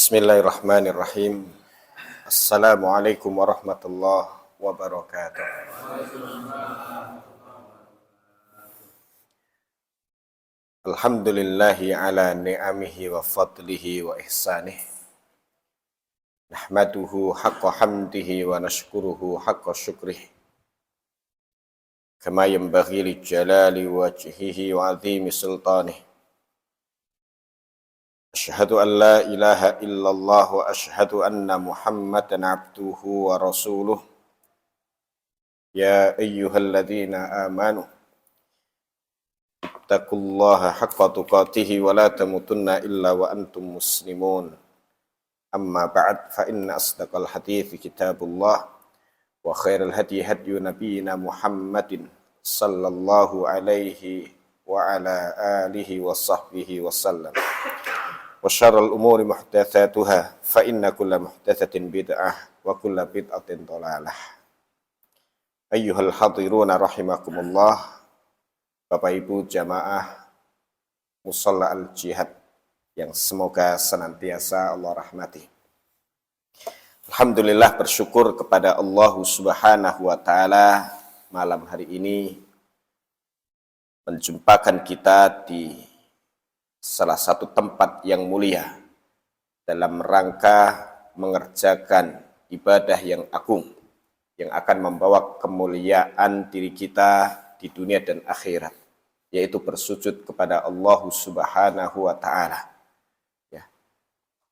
Bismillahirrahmanirrahim. Assalamualaikum warahmatullahi wabarakatuh. Alhamdulillahi ala ni'amihi wa fadlihi wa ihsanih. Nahmaduhu haqqa hamdihi wa nashkuruhu haqqa syukrih. Kama yanbaghi li jalali wajhihi wa azimi sultanih. Asyhadu an la ilaha illallah wa asyhadu anna Muhammadan abduhu wa rasuluh. Ya ayyuhalladzina amanu ittaqullaha haqqa tuqatih wa la tamutunna illa wa antum muslimun. Amma ba'd, fa inna asdaqal hadithi kitabullah wa khairal hadi hadyu nabiyyina Muhammadin sallallahu alaihi wa ala alihi wa sahbihi wa sallam. Wa syarrul umuri muhdatsatuha fa inna kulla muhdatsatin bid'ah wa kulla bid'atin dhalalah. Ayyuhal hadiruna rahimakumullah. Bapak Ibu jamaah Musalla Al-Jihad yang semoga senantiasa Allah rahmati. Alhamdulillah, bersyukur kepada Allah Subhanahu wa taala malam hari ini menjumpakan kita di salah satu tempat yang mulia dalam rangka mengerjakan ibadah yang agung yang akan membawa kemuliaan diri kita di dunia dan akhirat, yaitu bersujud kepada Allah Subhanahu wa taala. Ya.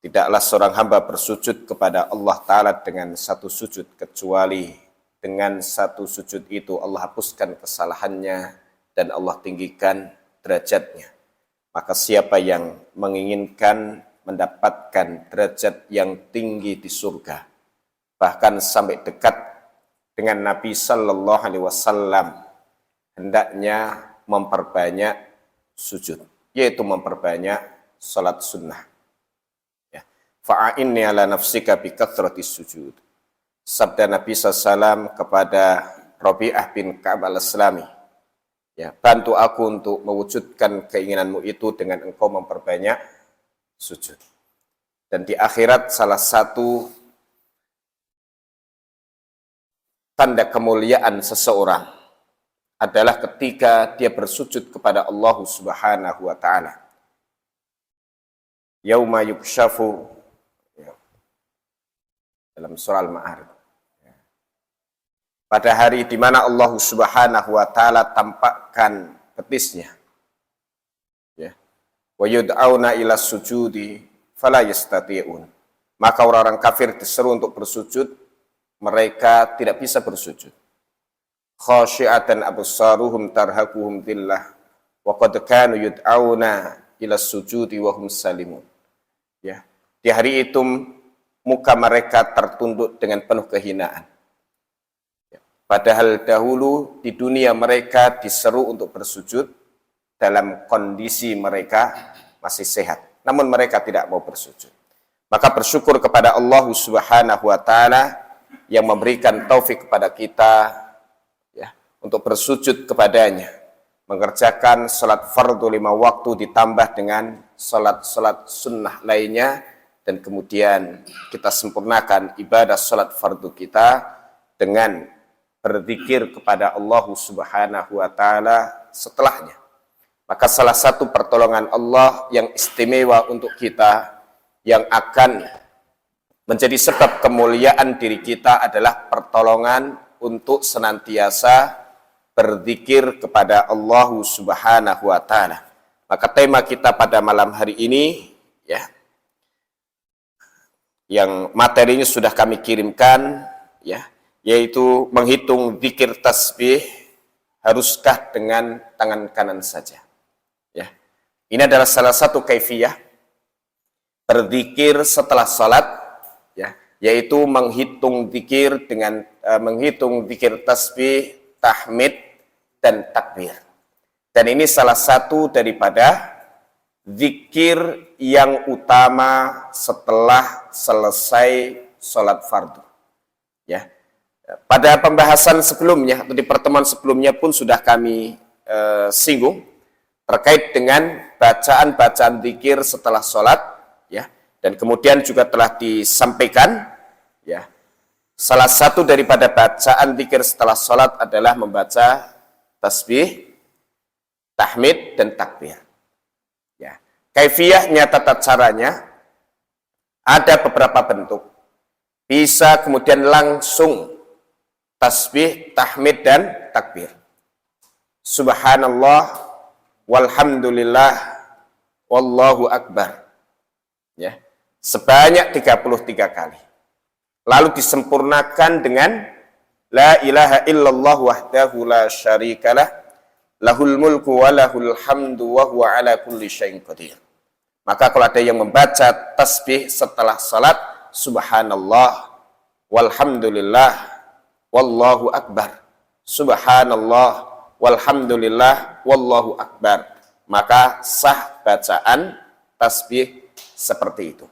Tidaklah seorang hamba bersujud kepada Allah taala dengan satu sujud, kecuali dengan satu sujud itu Allah hapuskan kesalahannya dan Allah tinggikan derajatnya. Maka siapa yang menginginkan mendapatkan derajat yang tinggi di surga, bahkan sampai dekat dengan Nabi Sallallahu Alaihi Wasallam, hendaknya memperbanyak sujud, yaitu memperbanyak salat sunnah. Ya. Fa'inni ala nafsika bi kathratis sujud. Sabda Nabi SAW kepada Rabi'ah bin Ka'ab al-Aslami. Ya, bantu aku untuk mewujudkan keinginanmu itu dengan engkau memperbanyak sujud. Dan di akhirat salah satu tanda kemuliaan seseorang adalah ketika dia bersujud kepada Allah Subhanahu wa taala. Yauma yukshafu, ya, dalam surah Al-Ma'arij. Pada hari di mana Allah Subhanahu wa taala tampakkan betisnya. Ya. Wa yud'auna ila sujudi fala yastati'un. Maka orang-orang kafir diseru untuk bersujud, mereka tidak bisa bersujud. Khasyi'atan absaruhum tarhaquhum dhillah wa qad kanu yud'auna ila sujudi wa hum salimun. Ya. Di hari itu muka mereka tertunduk dengan penuh kehinaan. Padahal dahulu di dunia mereka diseru untuk bersujud dalam kondisi mereka masih sehat. Namun mereka tidak mau bersujud. Maka bersyukur kepada Allah Subhanahu wa taala yang memberikan taufik kepada kita, ya, untuk bersujud kepadanya. Mengerjakan salat fardu 5 waktu ditambah dengan salat-salat sunnah lainnya. Dan kemudian kita sempurnakan ibadah salat fardu kita dengan berzikir kepada Allah Subhanahu wa taala setelahnya. Maka salah satu pertolongan Allah yang istimewa untuk kita yang akan menjadi sebab kemuliaan diri kita adalah pertolongan untuk senantiasa berzikir kepada Allah Subhanahu wa taala. Maka tema kita pada malam hari ini, ya, yang materinya sudah kami kirimkan, ya, yaitu menghitung zikir tasbih haruskah dengan tangan kanan saja. Ya. Ini adalah salah satu kaifiyah berzikir setelah salat, ya, yaitu menghitung zikir dengan menghitung zikir tasbih, tahmid dan takbir. Dan ini salah satu daripada zikir yang utama setelah selesai salat fardu. Ya. Pada pembahasan sebelumnya atau di pertemuan sebelumnya pun sudah kami singgung terkait dengan bacaan-bacaan zikir setelah sholat, ya, Dan kemudian juga telah disampaikan, ya, salah satu daripada bacaan zikir setelah salat adalah membaca tasbih, tahmid, dan takbir. Ya. Kaifiyahnya, tata caranya, ada beberapa bentuk. Bisa kemudian langsung tasbih, tahmid, dan takbir. Subhanallah, walhamdulillah, wallahu akbar. Ya. Sebanyak 33 kali. Lalu disempurnakan dengan la ilaha illallah wahdahu la syarikalah, lahul mulku wa lahul hamdu wa huwa ala kulli syai'in qadir. Maka kalau ada yang membaca tasbih setelah salat, subhanallah, walhamdulillah, wallahu akbar, subhanallah, walhamdulillah, wallahu akbar, maka sah bacaan tasbih seperti itu.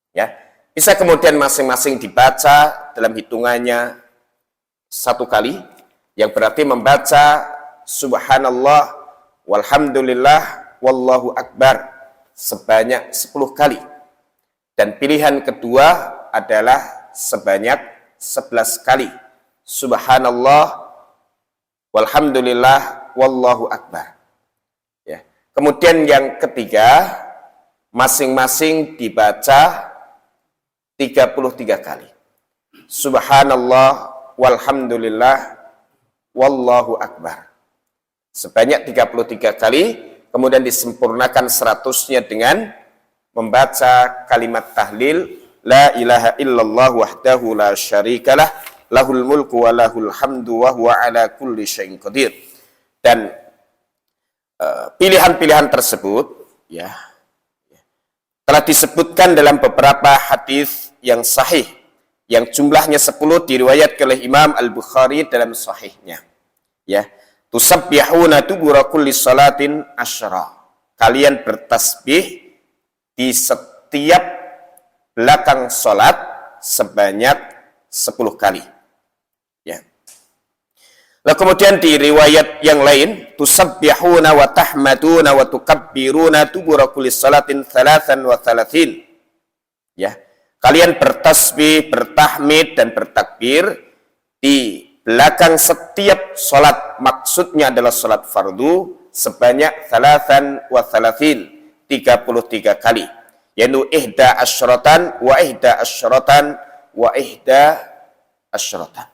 Ya, bisa kemudian masing-masing dibaca dalam hitungannya 1 kali, yang berarti membaca subhanallah, walhamdulillah, wallahu akbar sebanyak 10 kali. Dan pilihan kedua adalah sebanyak 11 kali. Subhanallah, walhamdulillah, wallahu akbar. Ya. Kemudian yang ketiga, masing-masing dibaca 33 kali. Subhanallah, walhamdulillah, wallahu akbar. Sebanyak 33 kali, kemudian disempurnakan 100-nya dengan membaca kalimat tahlil, la ilaha illallah wahdahu la syarikalah, lahul mulku wa lahul hamdu wa huwa ala kulli syai'in qadir. Dan pilihan-pilihan tersebut, ya, telah disebutkan dalam beberapa hadis yang sahih, yang jumlahnya 10 diriwayatkan oleh Imam Al-Bukhari dalam sahihnya. Ya, tusabbihuna dubura kulli salatin asyra. Kalian bertasbih di setiap belakang salat sebanyak 10 kali. Ya. Lalu kemudian di riwayat yang lain, tusabbihuna wa tahmaduna wa tukabbiruna dubura kulli salatin 33. Ya. Kalian bertasbih, bertahmid, dan bertakbir di belakang setiap salat, maksudnya adalah salat fardu, sebanyak 33 kali. Yaitu ihda asyratan wa ihda asyratan wa ihda asyratan.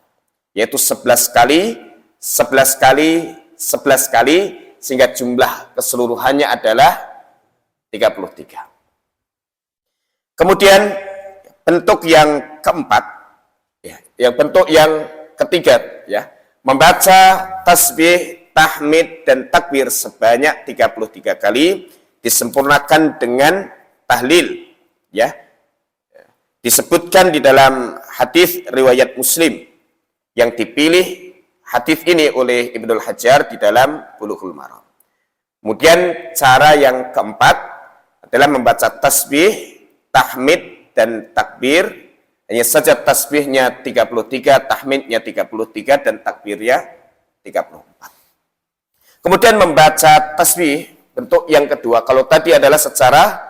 Yaitu 11 kali, 11 kali, 11 kali, sehingga jumlah keseluruhannya adalah 33. Kemudian bentuk yang keempat, ya, yang bentuk yang ketiga, ya, membaca tasbih, tahmid, dan takbir sebanyak 33 kali, disempurnakan dengan tahlil, ya. Disebutkan di dalam hadis riwayat Muslim, yang dipilih hadis ini oleh Ibnul Hajar di dalam Bulughul Maram. Kemudian cara yang keempat adalah membaca tasbih, tahmid, dan takbir, hanya saja tasbihnya 33, tahmidnya 33, dan takbirnya 34. Kemudian membaca tasbih, bentuk yang kedua, kalau tadi adalah secara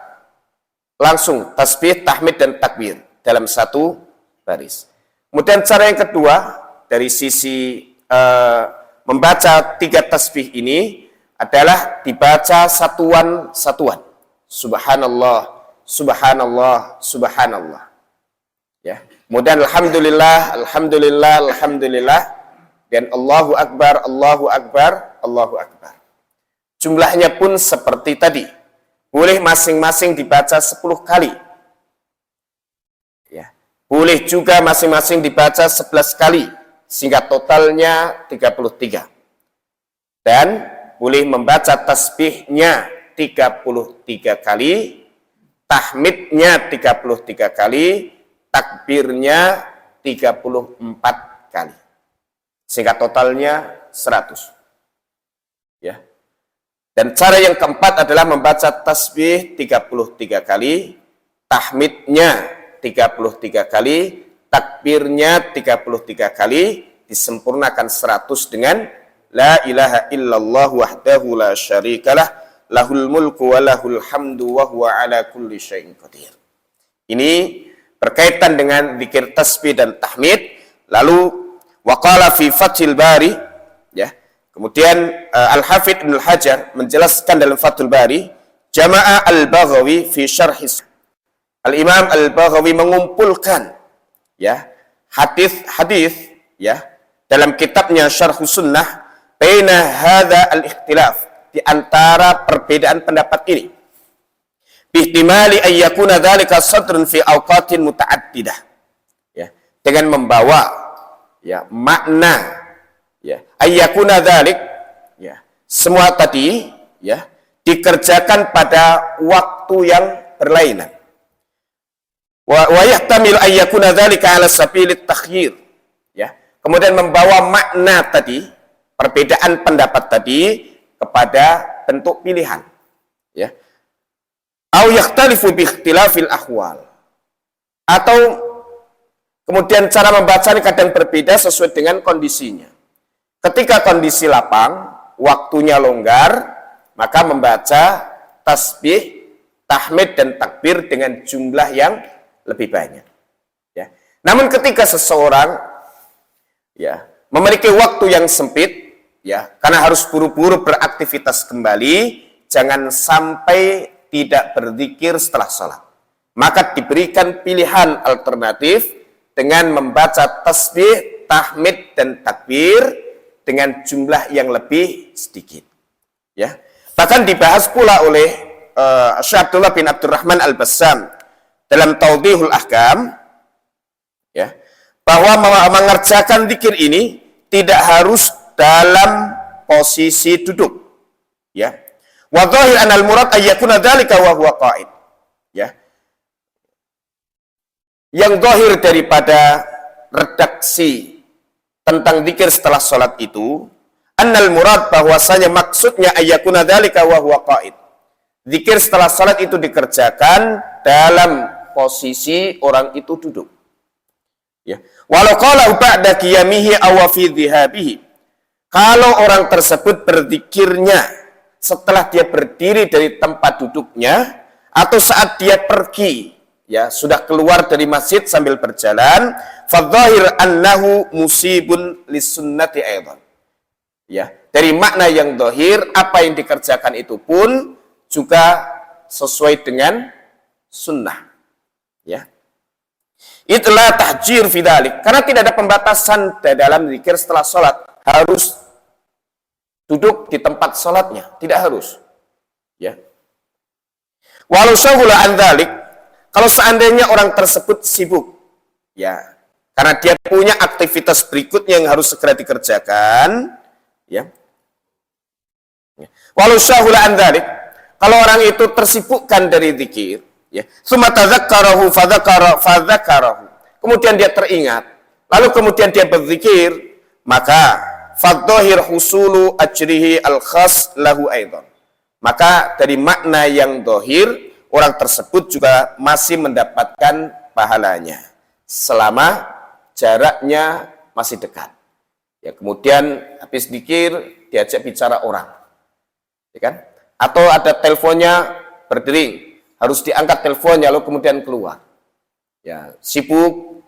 langsung, tasbih, tahmid, dan takbir dalam satu baris. Kemudian cara yang kedua, dari sisi membaca 3 tasbih ini, adalah dibaca satuan-satuan. Subhanallah, subhanallah, subhanallah. Ya. Kemudian alhamdulillah, alhamdulillah, alhamdulillah, dan Allahu akbar, Allahu akbar, Allahu akbar. Jumlahnya pun seperti tadi. Boleh masing-masing dibaca 10 kali. Ya. Boleh juga masing-masing dibaca 11 kali, sehingga totalnya 33. Dan boleh membaca tasbihnya 33 kali, tahmidnya 33 kali, takbirnya 34 kali. Sehingga totalnya 100. Ya. Dan cara yang keempat adalah membaca tasbih 33 kali, tahmidnya 33 kali, takbirnya 33 kali, disempurnakan 100 dengan la ilaha illallah wahdahu la syarikalah, lahul mulku wa lahul hamdu wa huwa ala kulli syai'in qadir. Ini berkaitan dengan zikir tasbih dan tahmid. Lalu waqala fi Fathil Bari, ya. Kemudian Al-Hafidz Ibnu Hajar menjelaskan dalam Fathul Bari, Jama'a Al-Baghawi fi Syarhis. Al-Imam Al-Baghawi mengumpulkan, ya, hadis-hadis, ya, dalam kitabnya Syarhus Sunnah, baina hadza al-ikhtilaf, di antara perbedaan pendapat ini. Bihtimali ay yakuna dzalika sadrun fi awqatin muta'addidah. Ya, dengan membawa, ya, makna, ya, ay yakuna dzalik, ya, semua tadi, ya, dikerjakan pada waktu yang berlainan. Wa yahtamilu ay yakuna dzalika ala sabilit takhyir. Ya, kemudian membawa makna tadi, perbedaan pendapat tadi kepada bentuk pilihan. Ya. Au yakhtalifu bi ikhtilafil ahwal. Atau kemudian cara membacanya kadang berbeda sesuai dengan kondisinya. Ketika kondisi lapang, waktunya longgar, maka membaca tasbih, tahmid dan takbir dengan jumlah yang lebih banyak. Ya. Namun ketika seseorang, ya, memiliki waktu yang sempit, ya, karena harus buru-buru beraktivitas kembali, jangan sampai tidak berzikir setelah sholat. Maka diberikan pilihan alternatif dengan membaca tasbih, tahmid dan takbir dengan jumlah yang lebih sedikit. Ya. Bahkan dibahas pula oleh Syekh Abdullah bin Abdurrahman Al-Bassam dalam Tawdihul Ahkam, ya, bahwa mengerjakan zikir ini tidak harus dalam posisi duduk. Ya. Wa dhahir anal murad ay yakuna dzalika wa huwa qa'id. Ya. Yang zahir daripada redaksi tentang zikir setelah salat itu, annal murad, bahwasanya maksudnya ay yakuna dzalika wa huwa qa'id. Zikir setelah salat itu dikerjakan dalam posisi orang itu duduk. Ya. Walau qala ba'da qiyamihi aw fi dhihabihi. Kalau orang tersebut berzikirnya setelah dia berdiri dari tempat duduknya atau saat dia pergi, ya, sudah keluar dari masjid sambil berjalan, fadhahir annahu musibun lisunnati aidan. Ya, dari makna yang zahir, apa yang dikerjakan itu pun juga sesuai dengan sunnah. Ya. Itulah tahjir fi dzalik, karena tidak ada pembatasan dalam zikir setelah salat. Harus duduk di tempat salatnya, tidak harus. Ya. Walau syaghala an dzalik, kalau seandainya orang tersebut sibuk, ya, karena dia punya aktivitas berikutnya yang harus segera dikerjakan, ya. Walau syaghala an dzalik, kalau orang itu tersibukkan dari zikir, ya, summa tadzakkarahu fadzakarahu, kemudian dia teringat, lalu kemudian dia berzikir, maka fadhahir husulu ajrihi al-khas lahu aidan. Maka dari makna yang zahir, orang tersebut juga masih mendapatkan pahalanya selama jaraknya masih dekat. Ya, kemudian habis zikir diajak bicara orang. Ya kan? Atau ada teleponnya berdering, harus diangkat teleponnya lalu kemudian keluar. Ya, sibuk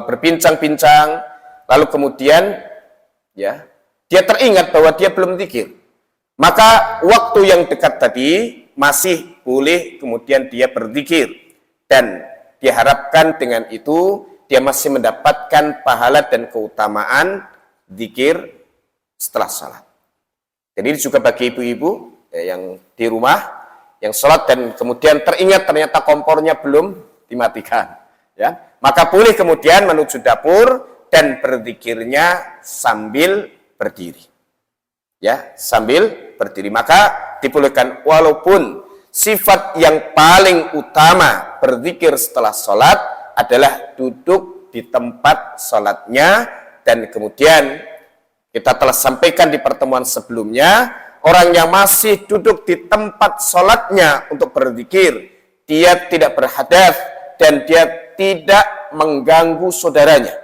berbincang-bincang, lalu kemudian, ya, dia teringat bahwa dia belum zikir. Maka waktu yang dekat tadi masih boleh kemudian dia berzikir, dan diharapkan dengan itu dia masih mendapatkan pahala dan keutamaan zikir setelah salat. Jadi juga bagi ibu-ibu yang di rumah yang salat dan kemudian teringat ternyata kompornya belum dimatikan, ya, maka boleh kemudian menuju dapur dan berzikirnya sambil berdiri. Ya, sambil berdiri. Maka dibolehkan, walaupun sifat yang paling utama berzikir setelah sholat adalah duduk di tempat sholatnya, dan kemudian kita telah sampaikan di pertemuan sebelumnya, orang yang masih duduk di tempat sholatnya untuk berzikir, dia tidak berhadas dan dia tidak mengganggu saudaranya.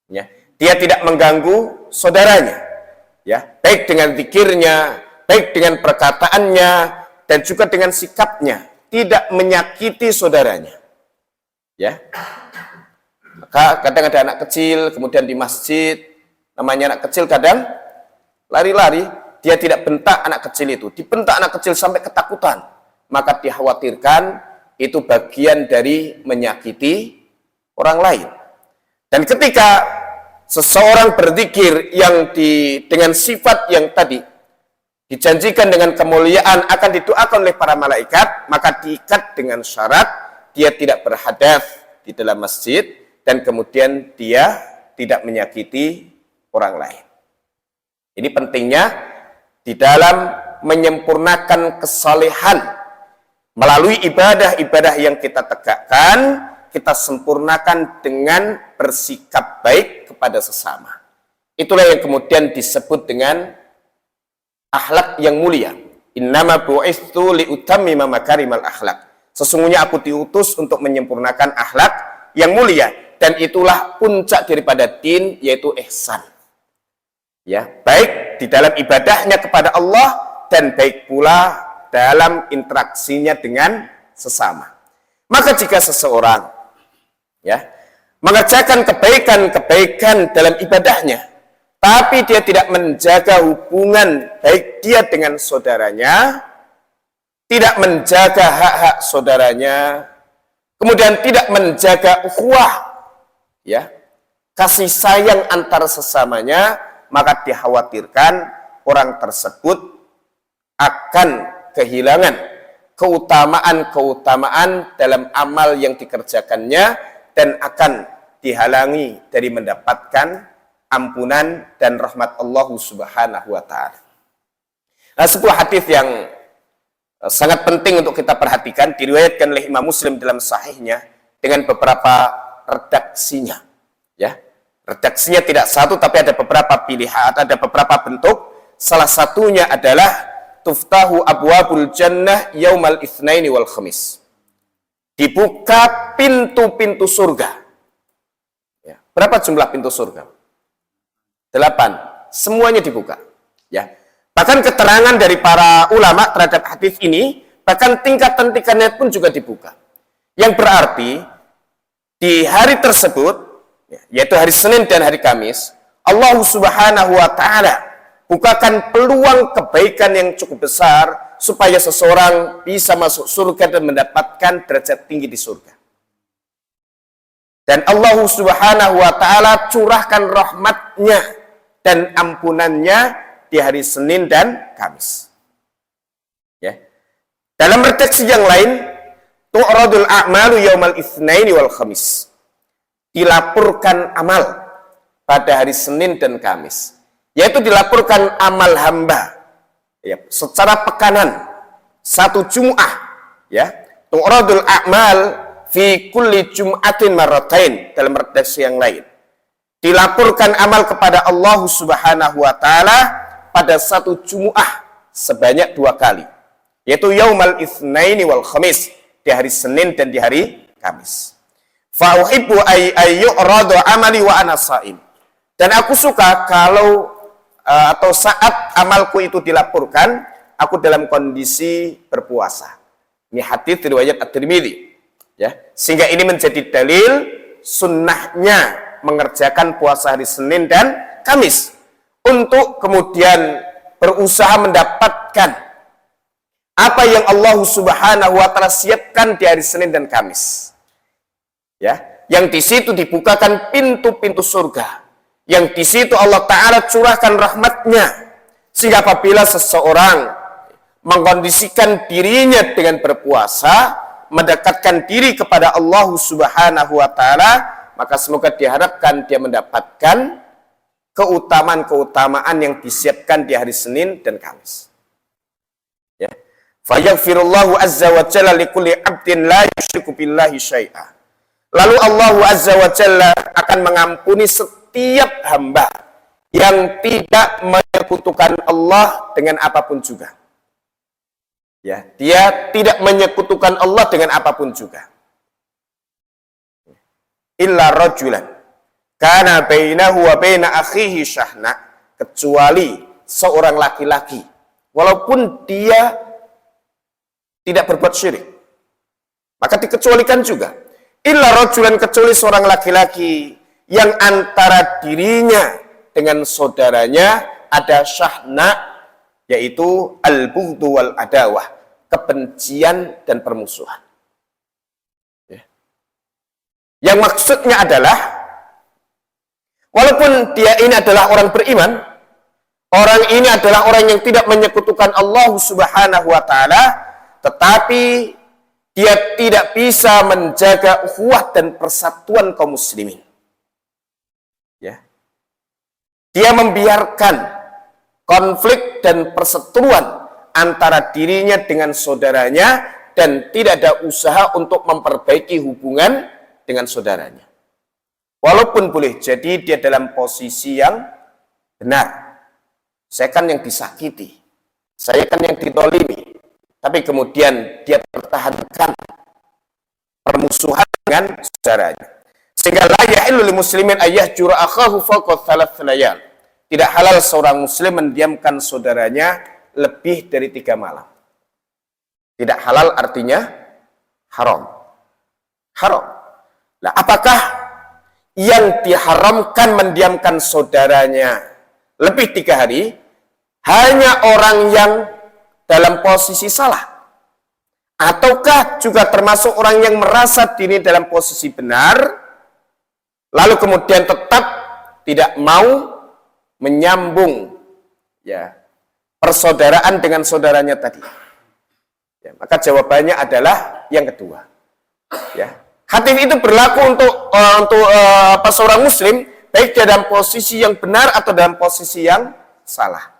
Ya, dia tidak mengganggu saudaranya. Ya, baik dengan zikirnya, baik dengan perkataannya, dan juga dengan sikapnya, tidak menyakiti saudaranya. Ya. Maka kadang ada anak kecil, kemudian di masjid, namanya anak kecil kadang lari-lari, dia tidak bentak anak kecil itu, dibentak anak kecil sampai ketakutan. Maka dikhawatirkan itu bagian dari menyakiti orang lain. Dan ketika seseorang berzikir yang dengan sifat yang tadi dijanjikan dengan kemuliaan akan didoakan oleh para malaikat, maka diikat dengan syarat dia tidak berhadath di dalam masjid dan kemudian dia tidak menyakiti orang lain. Ini pentingnya di dalam menyempurnakan kesalehan melalui ibadah-ibadah yang kita tegakkan, kita sempurnakan dengan bersikap baik kepada sesama. Itulah yang kemudian disebut dengan akhlak yang mulia. Innama bu'itsu liutammima makarimal akhlak. Sesungguhnya aku diutus untuk menyempurnakan akhlak yang mulia, dan itulah puncak daripada din, yaitu ihsan. Ya, baik di dalam ibadahnya kepada Allah dan baik pula dalam interaksinya dengan sesama. Maka jika seseorang mengerjakan kebaikan-kebaikan dalam ibadahnya, tapi dia tidak menjaga hubungan baik dia dengan saudaranya, tidak menjaga hak-hak saudaranya, kemudian tidak menjaga ukhuwah, kasih sayang antar sesamanya, maka dikhawatirkan orang tersebut akan kehilangan keutamaan-keutamaan dalam amal yang dikerjakannya dan akan dihalangi dari mendapatkan ampunan dan rahmat Allah Subhanahu wa ta'ala. Nah, sebuah hadis yang sangat penting untuk kita perhatikan diriwayatkan oleh Imam Muslim dalam sahihnya dengan beberapa redaksinya. Redaksinya tidak satu tapi ada beberapa pilihan, ada beberapa bentuk. Salah satunya adalah tuftahu abwabul jannah yaumal itsnaini wal khamis. Dibuka pintu-pintu surga. Berapa jumlah pintu surga? 8. Semuanya dibuka. Bahkan keterangan dari para ulama terhadap hadis ini, bahkan tingkatan-tingkatannya pun juga dibuka. Yang berarti di hari tersebut, yaitu hari Senin dan hari Kamis, Allah Subhanahu wa ta'ala bukakan peluang kebaikan yang cukup besar supaya seseorang bisa masuk surga dan mendapatkan derajat tinggi di surga. Dan Allah Subhanahu wa ta'ala curahkan rahmatnya dan ampunannya di hari Senin dan Kamis. Dalam redaksi yang lain, tu'radul a'malu yaumal itsnaini wal khamis. Dilaporkan amal pada hari Senin dan Kamis, yaitu dilaporkan amal hamba secara pekanan satu Jum'ah, tu'radul a'mal fi kulli jum'atin marratain. Dalam redaksi yang lain, dilaporkan amal kepada Allah Subhanahu wa ta'ala pada satu Jum'ah sebanyak 2 kali, yaitu yaumal itsnaini wal khamis, di hari Senin dan di hari Kamis. Fa uhibbu ayyuradu amali wa ana shaim. Dan aku suka kalau atau saat amalku itu dilaporkan, aku dalam kondisi berpuasa. Ini hadis riwayat At-Tirmidzi. Sehingga ini menjadi dalil sunnahnya mengerjakan puasa hari Senin dan Kamis untuk kemudian berusaha mendapatkan apa yang Allah Subhanahu wa ta'ala siapkan di hari Senin dan Kamis. Yang di situ dibukakan pintu-pintu surga, yang di situ Allah Ta'ala curahkan rahmatnya, sehingga apabila seseorang mengkondisikan dirinya dengan berpuasa, mendekatkan diri kepada Allah Subhanahu wa ta'ala, maka semoga diharapkan dia mendapatkan keutamaan-keutamaan yang disiapkan di hari Senin dan Kamis. Fayaghfirullahu azza wa jalla likulli 'abdin la yusyriku billahi syai'a. Lalu Allah Azza wa Jalla akan mengampuni setiap hamba yang tidak menyekutukan Allah dengan apapun juga. Dia tidak menyekutukan Allah dengan apapun juga. Illa rajulan kana bainahu wa baina akhihi syahna, kecuali seorang laki-laki walaupun dia tidak berbuat syirik, maka dikecualikan juga. illa rajulan, kecuali seorang laki-laki yang antara dirinya dengan saudaranya ada syahna, yaitu al-bughdu wal adawah, kebencian dan permusuhan. Yang maksudnya adalah, walaupun dia ini adalah orang beriman, orang ini adalah orang yang tidak menyekutukan Allah Subhanahu wa Ta'ala, tetapi dia tidak bisa menjaga ukhuwah dan persatuan kaum muslimin. Ya. Dia membiarkan konflik dan perseteruan antara dirinya dengan saudaranya dan tidak ada usaha untuk memperbaiki hubungan dengan saudaranya. Walaupun boleh jadi dia dalam posisi yang benar. Saya kan yang disakiti, saya kan yang ditolimi, tapi kemudian dia pertahankan permusuhan dengan saudaranya. Sehingga la yahillu lil muslimin ayyahjura akhahu fawqa thalath layal. Tidak halal seorang muslim mendiamkan saudaranya lebih dari 3 malam. Tidak halal artinya haram. Haram. Nah, apakah yang diharamkan mendiamkan saudaranya lebih 3 hari hanya orang yang dalam posisi salah? Ataukah juga termasuk orang yang merasa diri dalam posisi benar, lalu kemudian tetap tidak mau menyambung ya persaudaraan dengan saudaranya tadi? Ya, maka jawabannya adalah yang kedua. Ya. Hadis itu berlaku untuk seorang muslim, baik dalam posisi yang benar atau dalam posisi yang salah.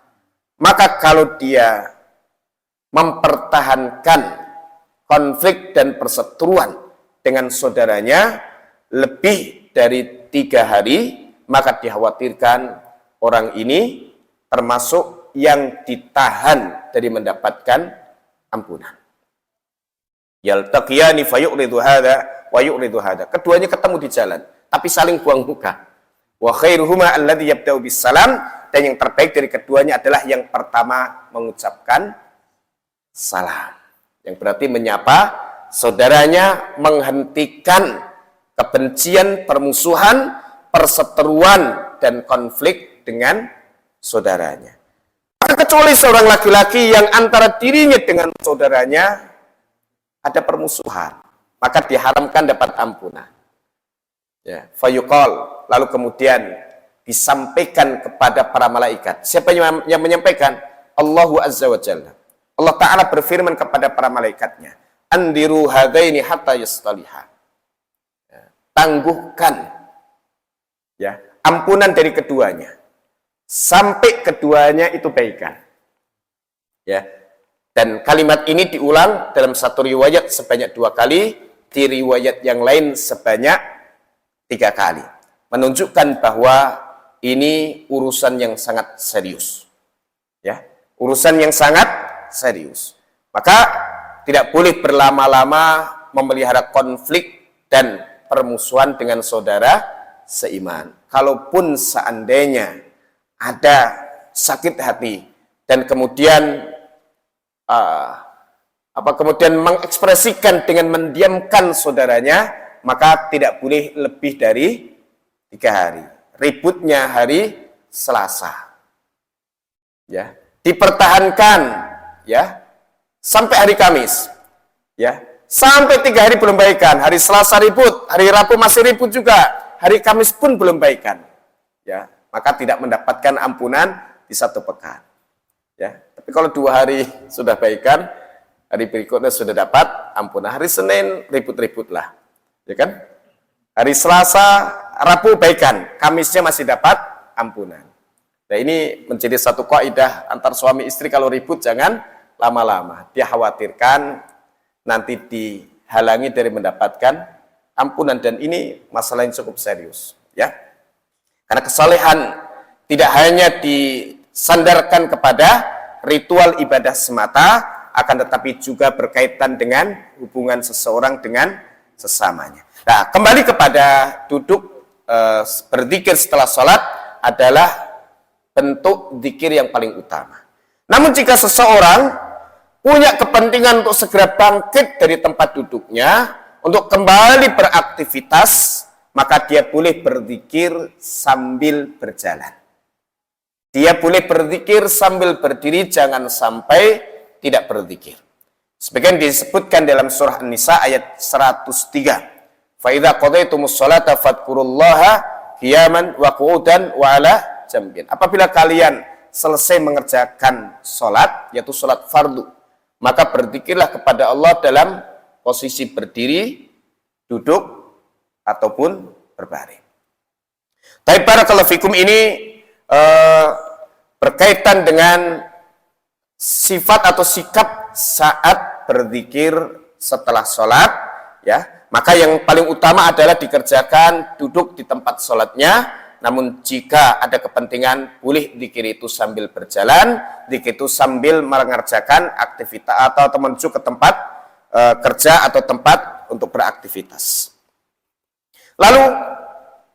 Maka kalau dia mempertahankan konflik dan perseteruan dengan saudaranya lebih dari 3 hari, maka dikhawatirkan orang ini termasuk yang ditahan dari mendapatkan ampunan. Yaltaqiyani fayu'ridu hadza wa yu'ridu hadza. Keduanya ketemu di jalan, tapi saling buang muka. Wa khairuhuma alladhi yabda'u bis salam, dan yang terbaik dari keduanya adalah yang pertama mengucapkan salam. Yang berarti menyapa saudaranya, menghentikan kebencian, permusuhan, perseteruan dan konflik dengan saudaranya. Kecuali seorang laki-laki yang antara dirinya dengan saudaranya ada permusuhan, maka diharamkan dapat ampunan. Ya, fayuqal, lalu kemudian disampaikan kepada para malaikat. Siapa yang menyampaikan? Allahu Azza wa Jalla. Allah Ta'ala berfirman kepada para malaikatnya, andiru hadaini hatta yastaliha. Ya, tangguhkan ya ampunan dari keduanya sampai keduanya itu baikan. Ya. Dan kalimat ini diulang dalam satu riwayat sebanyak 2 kali, di riwayat yang lain sebanyak 3 kali. Menunjukkan bahwa ini urusan yang sangat serius. Ya, urusan yang sangat serius. Maka tidak boleh berlama-lama memelihara konflik dan permusuhan dengan saudara seiman. Kalaupun seandainya ada sakit hati dan kemudian kemudian mengekspresikan dengan mendiamkan saudaranya, maka tidak boleh lebih dari 3 hari. Ributnya hari Selasa, ya, dipertahankan, ya, sampai hari Kamis, ya, sampai 3 hari belum baikan. Hari Selasa ribut, hari Rabu masih ribut juga, hari Kamis pun belum baikan, ya, maka tidak mendapatkan ampunan di 1 pekan. Ya, tapi kalau 2 hari sudah baikan, hari berikutnya sudah dapat ampunan. Hari Senin ribut-ribut lah, ya kan? Hari Selasa, Rabu baikan, Kamisnya masih dapat ampunan. Nah, ini menjadi satu kaidah antar suami istri, kalau ribut jangan lama-lama. Dia khawatirkan nanti dihalangi dari mendapatkan ampunan, dan ini masalah yang cukup serius, ya. Karena kesalehan tidak hanya disandarkan kepada ritual ibadah semata, akan tetapi juga berkaitan dengan hubungan seseorang dengan sesamanya. Nah, kembali kepada duduk berzikir setelah sholat adalah bentuk zikir yang paling utama. Namun jika seseorang punya kepentingan untuk segera bangkit dari tempat duduknya, untuk kembali beraktivitas, maka dia boleh berzikir sambil berjalan. Dia boleh berzikir sambil berdiri, jangan sampai tidak berzikir. Sebagian disebutkan dalam surah An-Nisa ayat 103. Fa idza qadaytumus sholata fadhkurullaha qiyaman wa qu'udan wa 'ala jambin. Apabila kalian selesai mengerjakan salat, yaitu salat fardu, maka berzikirlah kepada Allah dalam posisi berdiri, duduk ataupun berbaring. Tapi barakallahu fikum ini berkaitan dengan sifat atau sikap saat berzikir setelah sholat, ya. Maka yang paling utama adalah dikerjakan duduk di tempat sholatnya. Namun jika ada kepentingan, boleh zikir itu sambil berjalan, zikir itu sambil mengerjakan aktivitas atau menuju ke tempat kerja atau tempat untuk beraktivitas. Lalu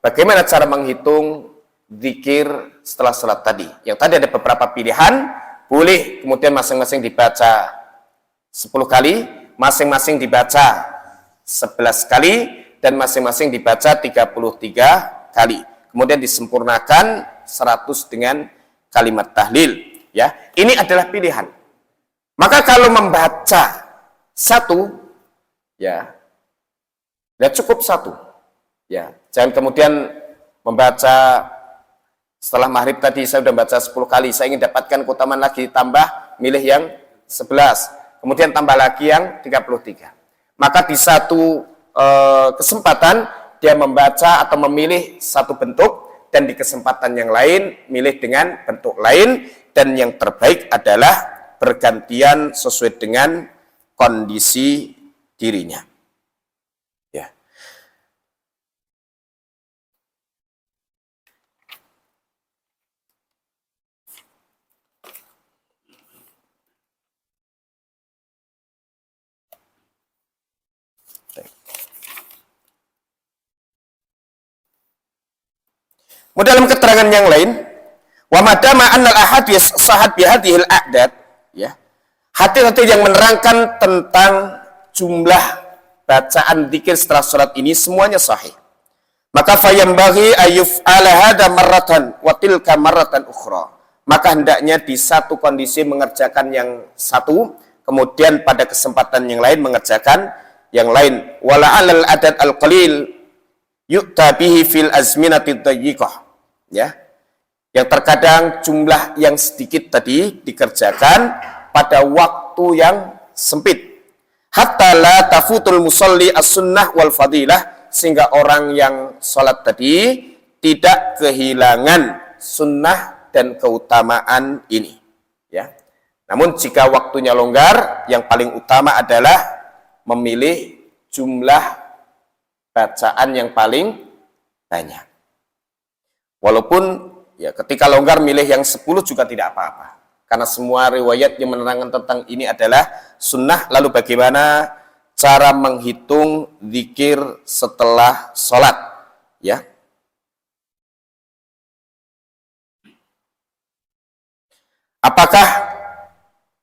bagaimana cara menghitung zikir setelah sholat tadi? Yang tadi ada beberapa pilihan, boleh kemudian masing-masing dibaca 10 kali, masing-masing dibaca 11 kali, dan masing-masing dibaca 33 kali. Kemudian disempurnakan 100 dengan kalimat tahlil. Ya, ini adalah pilihan. Maka kalau membaca satu, ya cukup satu. Ya, jangan kemudian membaca setelah maghrib tadi saya sudah baca 10 kali, saya ingin dapatkan keutamaan lagi, tambah milih yang 11, kemudian tambah lagi yang 33. Maka di satu kesempatan dia membaca atau memilih satu bentuk, dan di kesempatan yang lain milih dengan bentuk lain, dan yang terbaik adalah bergantian sesuai dengan kondisi dirinya. Ya. Dalam keterangan yang lain, wa madama annal ahadits sahat bihadhil a'dad, ya. Hadis-hadis yang menerangkan tentang jumlah bacaan zikir setelah salat ini semuanya sahih. Maka fayambaghi ayyuf'ala hadza marratan wa tilka marratan ukhra. Maka hendaknya di satu kondisi mengerjakan yang satu, kemudian pada kesempatan yang lain mengerjakan yang lain. Wala 'alal adad al-qalil yu'ta bihi fil azminati dayyiqah. Ya, yang terkadang jumlah yang sedikit tadi dikerjakan pada waktu yang sempit, hatta la tafutul musalli as-sunnah wal fadilah, sehingga orang yang sholat tadi tidak kehilangan sunnah dan keutamaan ini. Ya, namun jika waktunya longgar, yang paling utama adalah memilih jumlah bacaan yang paling banyak. Walaupun ya ketika longgar milih yang 10 juga tidak apa-apa. Karena semua riwayat yang menerangkan tentang ini adalah sunnah. Lalu bagaimana cara menghitung zikir setelah sholat? Ya. Apakah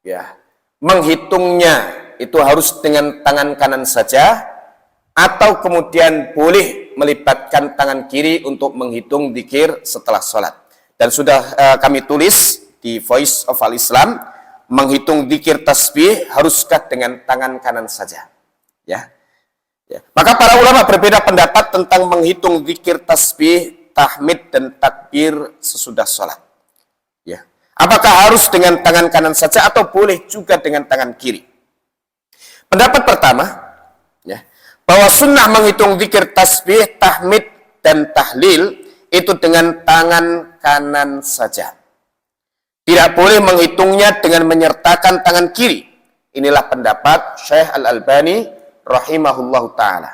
ya menghitungnya itu harus dengan tangan kanan saja, atau kemudian boleh melibatkan tangan kiri untuk menghitung zikir setelah sholat? Dan sudah kami tulis di Voice of Al-Islam, menghitung zikir tasbih haruskah dengan tangan kanan saja? Ya. Ya. Maka para ulama berbeda pendapat tentang menghitung zikir tasbih, tahmid, dan takbir sesudah sholat. Ya. Apakah harus dengan tangan kanan saja atau boleh juga dengan tangan kiri? Pendapat pertama, ya, bahwa sunnah menghitung zikir tasbih, tahmid, dan tahlil itu dengan tangan kanan saja. Tidak boleh menghitungnya dengan menyertakan tangan kiri. Inilah pendapat Syekh Al-Albani rahimahullahu ta'ala.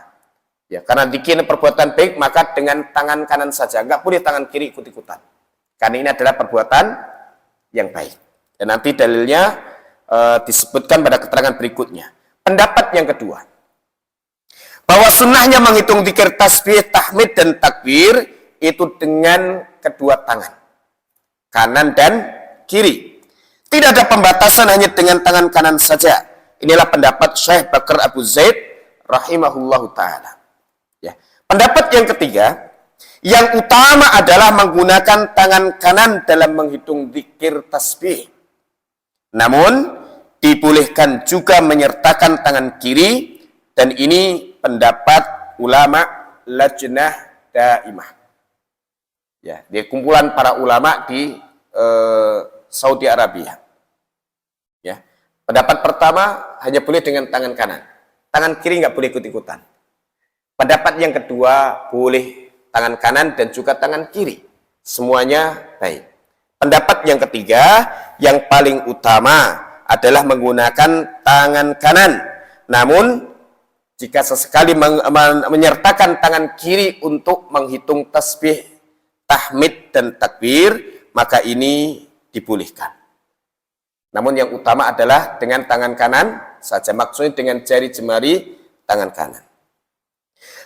Ya, karena zikir perbuatan baik, maka dengan tangan kanan saja. Enggak boleh tangan kiri ikut-ikutan. Karena ini adalah perbuatan yang baik. Dan nanti dalilnya disebutkan pada keterangan berikutnya. Pendapat yang kedua, bahwa sunnahnya menghitung zikir tasbih, tahmid, dan takbir itu dengan kedua tangan, kanan dan kiri. Tidak ada pembatasan hanya dengan tangan kanan saja. Inilah pendapat Syekh Bakar Abu Zaid rahimahullahu taala. Ya. Pendapat yang ketiga, yang utama adalah menggunakan tangan kanan dalam menghitung zikir tasbih. Namun dibolehkan juga menyertakan tangan kiri, dan ini pendapat ulama lajnah daimah. Ya, dia kumpulan para ulama di Saudi Arabia. Ya. Pendapat pertama hanya boleh dengan tangan kanan. Tangan kiri nggak boleh ikut-ikutan. Pendapat yang kedua boleh tangan kanan dan juga tangan kiri. Semuanya baik. Pendapat yang ketiga, yang paling utama adalah menggunakan tangan kanan. Namun, jika sesekali menyertakan tangan kiri untuk menghitung tasbih, tahmid, dan takbir, maka ini dibolehkan. Namun yang utama adalah dengan tangan kanan saja, maksudnya dengan jari jemari tangan kanan.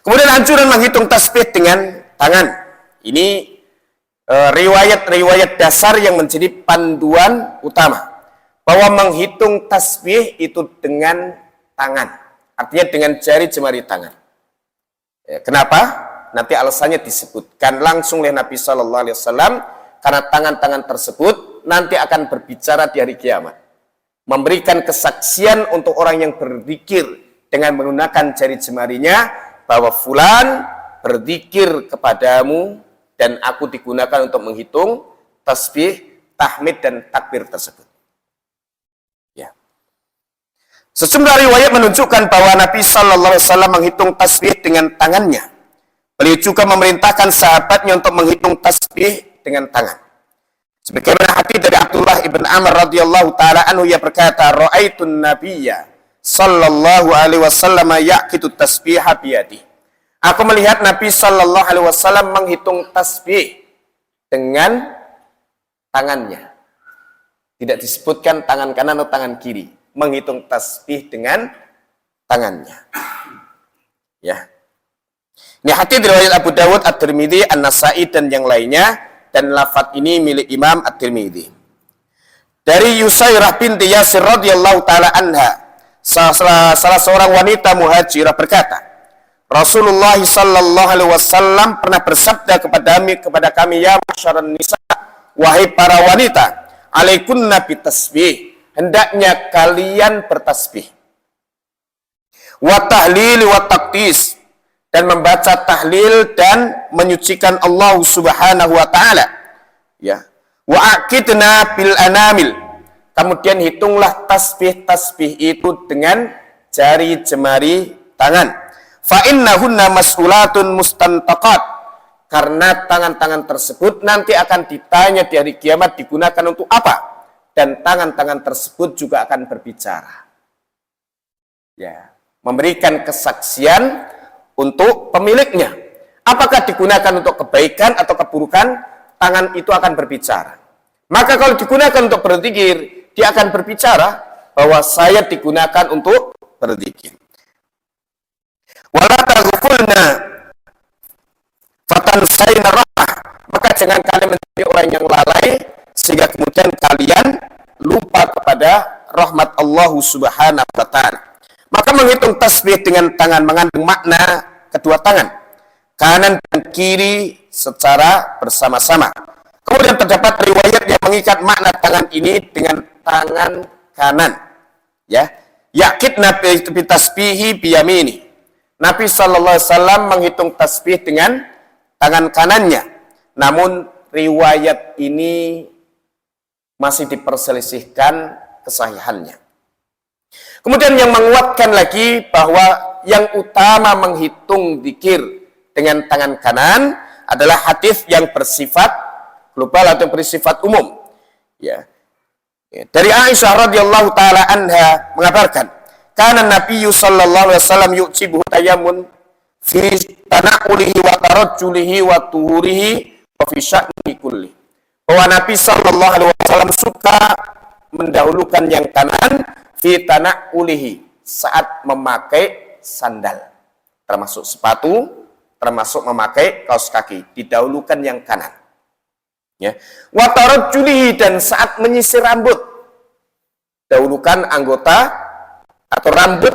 Kemudian anjuran menghitung tasbih dengan tangan. Ini riwayat-riwayat dasar yang menjadi panduan utama. Bahwa menghitung tasbih itu dengan tangan. Artinya dengan jari jemari tangan. Ya, kenapa? Nanti alasannya disebutkan langsung oleh Nabi SAW. Karena tangan-tangan tersebut nanti akan berbicara di hari kiamat. Memberikan kesaksian untuk orang yang berzikir dengan menggunakan jari jemarinya, bahwa fulan berzikir kepadamu dan aku digunakan untuk menghitung tasbih, tahmid, dan takbir tersebut. Ya. Sejumlah riwayat menunjukkan bahwa Nabi SAW menghitung tasbih dengan tangannya. Beliau juga memerintahkan sahabatnya untuk menghitung tasbih dengan tangan. Sebagaimana hadits dari Abdullah ibn Amr radhiyallahu taala anhu, ia berkata, "Ra'aitun nabiyya sallallahu alaihi wasallam yaqitu tasbiha biyadi." Aku melihat Nabi sallallahu alaihi wasallam menghitung tasbih dengan tangannya. Tidak disebutkan tangan kanan atau tangan kiri, menghitung tasbih dengan tangannya. Ya. Ini hadits riwayat Abu Dawud, At-Tirmidzi, An-Nasa'i, dan yang lainnya, dan lafaz ini milik Imam At-Tirmidzi. Dari Yusairah binti Yasir radhiyallahu taala anha, salah seorang wanita muhajirah berkata, Rasulullah sallallahu alaihi wasallam pernah bersabda kepada kami, ya masyarakat nisa, wahai para wanita, alaikunna bitasbih, hendaknya kalian bertasbih, wa tahlil wa taqdis, dan membaca tahlil dan menyucikan Allah Subhanahu wa taala. Ya. Wa aqidna bil anamil. Kemudian hitunglah tasbih-tasbih itu dengan jari jemari tangan. Fa innahunna mas'ulatun mustantaqat. Karena tangan-tangan tersebut nanti akan ditanya di hari kiamat digunakan untuk apa? Dan tangan-tangan tersebut juga akan berbicara. Ya, memberikan kesaksian untuk pemiliknya. Apakah digunakan untuk kebaikan atau keburukan, tangan itu akan berbicara. Maka kalau digunakan untuk berzikir, dia akan berbicara bahwa saya digunakan untuk berzikir. Wala taghfulna fatansayna rahmah, maka jangan kalian menjadi orang yang lalai sehingga kemudian kalian lupa kepada rahmat Allah Subhanahu wa taala. Maka menghitung tasbih dengan tangan mengandung makna kedua tangan, kanan dan kiri secara bersama-sama. Kemudian terdapat riwayat yang mengikat makna tangan ini dengan tangan kanan. Ya, yaqidna bi tasbihi bi yamini. Nabi sallallahu alaihi wasallam menghitung tasbih dengan tangan kanannya. Namun riwayat ini masih diperselisihkan kesahihannya. Kemudian yang menguatkan lagi bahwa yang utama menghitung zikir dengan tangan kanan adalah hadis yang bersifat global atau bersifat umum. Ya. Dari Aisyah radhiyallahu taala anha mengabarkan, kana Nabiyyu sallallahu alaihi wasallam yu'jibuhu tayammun fi tana'ulihi wa tarajjulihi wa tuhurihi wa fi sya'ni kulli. Bahwa Nabi sallallahu alaihi wasallam suka mendahulukan yang kanan fi tana'ulihi, saat memakai sandal, termasuk sepatu, termasuk memakai kaos kaki, didahulukan yang kanan. Ya. Wa tarajjulihi, dan saat menyisir rambut, dahulukan anggota atau rambut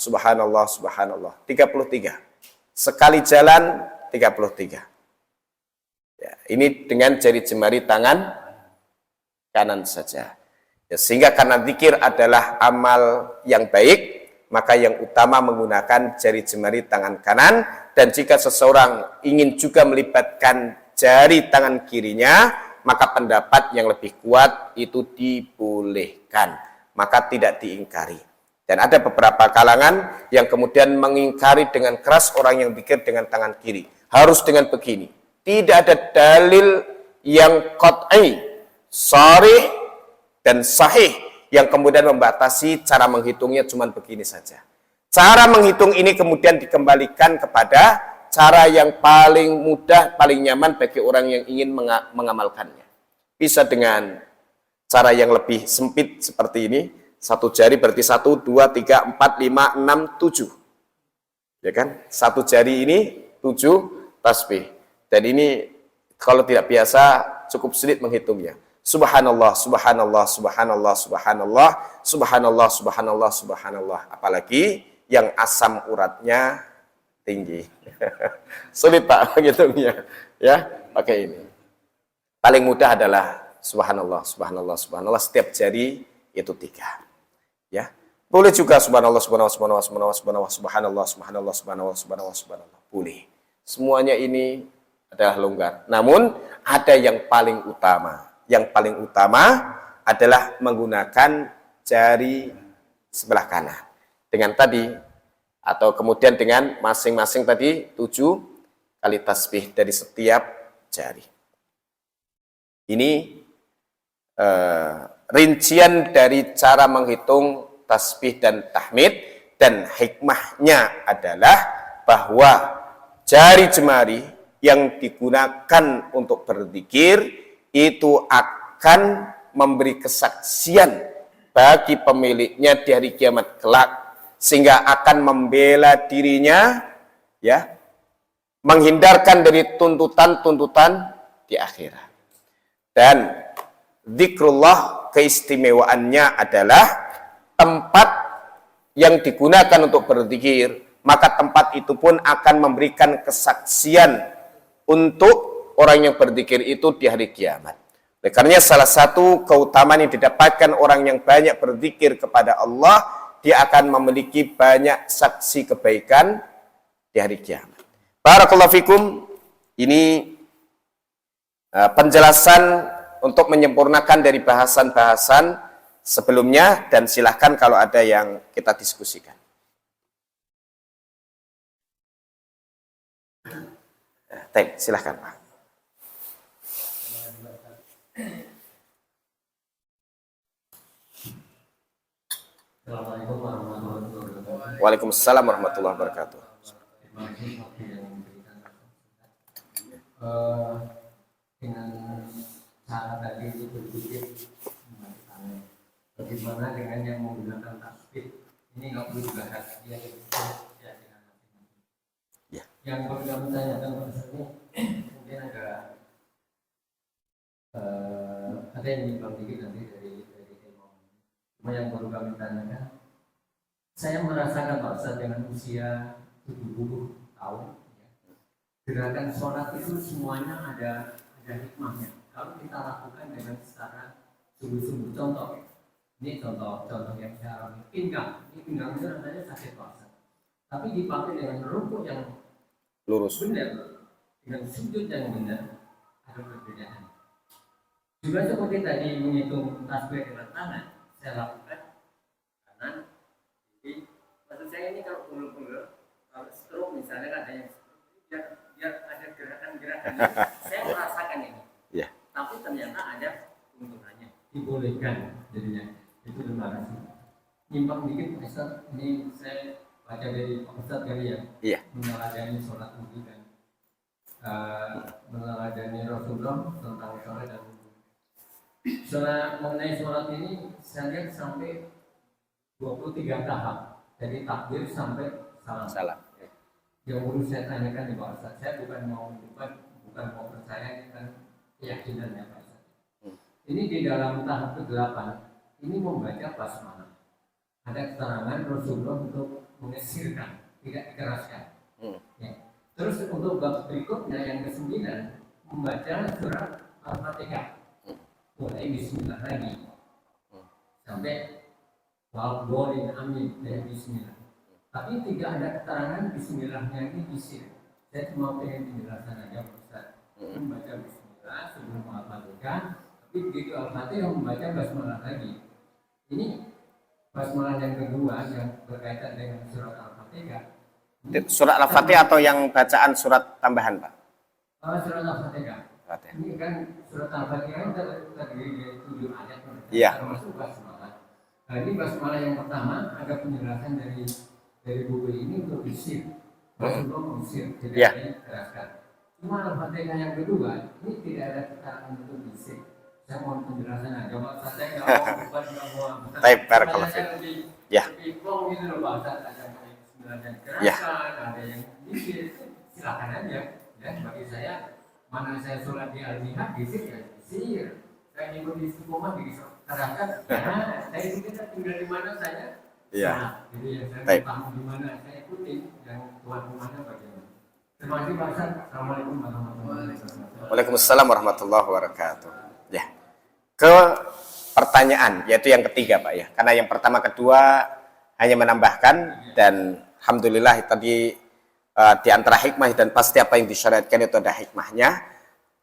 subhanallah, subhanallah. 33. Sekali jalan 33. Ya, ini dengan jari jemari tangan kanan saja. Ya, sehingga karena zikir adalah amal yang baik, maka yang utama menggunakan jari jemari tangan kanan. Dan jika seseorang ingin juga melibatkan jari tangan kirinya, maka pendapat yang lebih kuat itu dibolehkan, maka tidak diingkari. Dan ada beberapa kalangan yang kemudian mengingkari dengan keras orang yang zikir dengan tangan kiri. Harus dengan begini. Tidak ada dalil yang qat'i, sharih, dan sahih yang kemudian membatasi cara menghitungnya cuma begini saja. Cara menghitung ini kemudian dikembalikan kepada cara yang paling mudah, paling nyaman bagi orang yang ingin mengamalkannya. Bisa dengan cara yang lebih sempit seperti ini. Satu jari berarti 1, 2, 3, 4, 5, 6, 7. Ya kan? Satu jari ini 7 tasbih. Dan ini kalau tidak biasa cukup sulit menghitungnya. Subhanallah, subhanallah, subhanallah, subhanallah, subhanallah, subhanallah, subhanallah. Apalagi yang asam uratnya tinggi. Sulit Pak menghitungnya. Ya, pakai ini. Paling mudah adalah subhanallah, subhanallah, subhanallah. Setiap jari itu 3. Ya. Boleh juga subhanallah, subhanallah, subhanallah, subhanallah, subhanallah, subhanallah, subhanallah, subhanallah, subhanallah, subhanallah. Boleh. Semuanya ini adalah longgar. Namun ada yang paling utama. Yang paling utama adalah menggunakan jari sebelah kanan. Dengan tadi, atau kemudian dengan masing-masing tadi 7 kali tasbih dari setiap jari. Ini rincian dari cara menghitung tasbih dan tahmid, dan hikmahnya adalah bahwa jari jemari yang digunakan untuk berzikir itu akan memberi kesaksian bagi pemiliknya di hari kiamat kelak, sehingga akan membela dirinya, ya, menghindarkan dari tuntutan-tuntutan di akhirat. Dan zikrullah keistimewaannya adalah tempat yang digunakan untuk berzikir, maka tempat itu pun akan memberikan kesaksian untuk orang yang berzikir itu di hari kiamat. Oleh karena salah satu keutamaan yang didapatkan orang yang banyak berzikir kepada Allah, dia akan memiliki banyak saksi kebaikan di hari kiamat. Barakallahu fikum. Ini penjelasan untuk menyempurnakan dari bahasan-bahasan sebelumnya, dan silahkan kalau ada yang kita diskusikan. Silahkan Pak. Assalamualaikum warahmatullahi wabarakatuh. Waalaikumsalam warahmatullahi wabarakatuh. Dengan cara tadi itu berpikir bagaimana dengan yang menggunakan tasbih, ini nggak perlu dibahas, dia ya dengan ya. Yang perlu kami tanyakan maksudnya mungkin ada yang nyimpang dikit nanti dari ilmu. Cuma yang perlu kami tanyakan, saya merasakan Pak Ustaz dengan usia 70 tahun, ya, gerakan sholat itu semuanya ada hikmahnya. Kalau kita lakukan dengan secara sungguh-sungguh, contoh, ini contoh yang saya alami, pinggang itu rasanya sakit Pak Ustaz. Tapi dipakai dengan rukuk yang lurus, benar, dengan sujud yang benar, ada perbedaan. Juga seperti tadi menghitung tasbih dengan tangan, saya lakukan kanan. Jadi maksud saya ini kalau punggung-punggung, kalau stroke misalnya kan ada yang biar ada gerakan-gerakan, saya merasakan ini. ya. Tapi ternyata ada keuntungannya, dibolehkan jadinya. Itu terima kasih. Nyimpang dikit Ustaz, ini saya baca dari Pak Ustaz kali ya. Iya. Meneladani sholat wudhu dan meneladani Rasulullah tentang sholat dan wudhu. Soal mengenai sholat ini saya lihat sampai 23 tahap, dari takbir sampai salam. Ya. Yang perlu saya tanyakan di Pak Ustaz, saya bukan mau percaya, ini kan keyakinannya Pak Ustaz. Ini di dalam tahap ke-8 ini membaca basmalah. Ada keterangan Rasulullah untuk mengesirkan, tidak dikeraskan. Hmm. Ya. Terus untuk bab berikutnya yang ke-9 membaca surat Al-Fatihah. Mulai bismillah lagi. Sampai wal-dhalin amin dari bismillah. Tapi tidak ada keterangan bismillahnya ini disir. Saya cuma pengen penjelasan aja Pak Ustaz. Membaca bismillah sebelum Al-Fatihah, tapi begitu Al-Fatihah membaca basmalah lagi. Ini basmalah yang kedua yang berkaitan dengan surat Al-Fatihah. Surat Al-Fatihah atau yang bacaan surat tambahan, Pak? Surat Al-Fatihah. Al-Fatihah. Ini kan surat Al-Fatihah terdiri dari 7 ayat, Iya. termasuk basmalah. Nah, ini basmalah yang pertama ada penjelasan dari buku ini untuk disir. Rasulullah disir, tidak Iya. dikeraskan. Cuma Al-Fatihah yang kedua ini tidak ada keterangan untuk disir. Saya mohon penjelasan aja, Pak. Saya nggak mau Baik, barakallahu fiik. Ya. Lebih plong gitu loh, Pak Ustaz. Ada yang dikeraskan, Ya. ada yang disir. Silakan aja. Ya, bagi saya, mana saya sholat di Al-Jihad, disir ya disir. Saya ikut di Istiqomah dikeraskan. Nah, saya itu kita tinggal di mana saya. Iya. Nah, jadi yang saya Baik. tahu di mana saya ikutin, yang tuan rumahnya bagaimana. Terima kasih Pak Ustaz. Assalamualaikum warahmatullahi wabarakatuh. Waalaikumsalam warahmatullahi wabarakatuh. Ya. Ke pertanyaan, yaitu yang ketiga, Pak ya. Karena yang pertama, kedua hanya menambahkan, dan alhamdulillah tadi di antara hikmah dan pasti apa yang disyariatkan itu ada hikmahnya.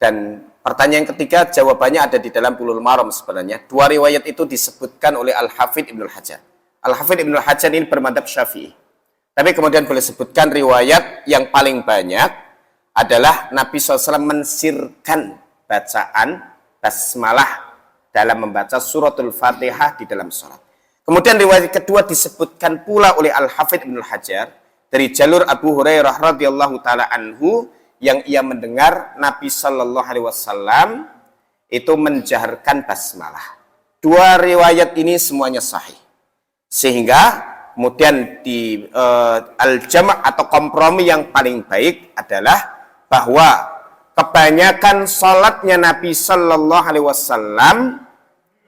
Dan pertanyaan ketiga jawabannya ada di dalam Bulughul Maram sebenarnya. Dua riwayat itu disebutkan oleh Al-Hafidz Ibnu Hajar. Al-Hafidz Ibnu Hajar ini bermadzhab Syafi'i. Tapi kemudian boleh sebutkan riwayat yang paling banyak adalah Nabi SAW mensirkan bacaan basmalah dalam membaca suratul Fatihah di dalam sholat. Kemudian riwayat kedua disebutkan pula oleh Al-Hafidz Ibnu Hajar dari jalur Abu Hurairah radhiyallahu taala anhu yang ia mendengar Nabi Shallallahu alaihi wasallam itu menjaharkan basmalah. Dua riwayat ini semuanya sahih. Sehingga kemudian di al-jama' atau kompromi yang paling baik adalah bahwa kebanyakan sholatnya Nabi Shallallahu alaihi wasallam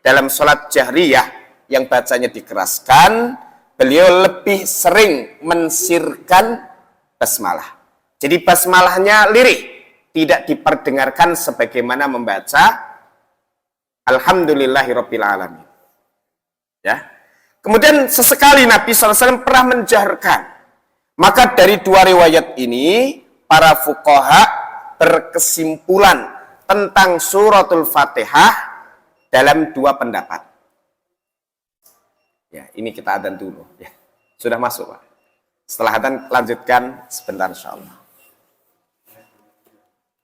dalam sholat jahriyah yang bacanya dikeraskan, beliau lebih sering mensirkan basmalah. Jadi basmalahnya lirih, tidak diperdengarkan sebagaimana membaca Alhamdulillahirabbil alamin. Ya. Kemudian sesekali Nabi SAW pernah menjaharkan. Maka dari dua riwayat ini, para fuqaha berkesimpulan tentang suratul Fatihah dalam dua pendapat. Ya, ini kita adzan dulu. Ya. Sudah masuk, Pak. Setelah adzan lanjutkan sebentar insyaallah.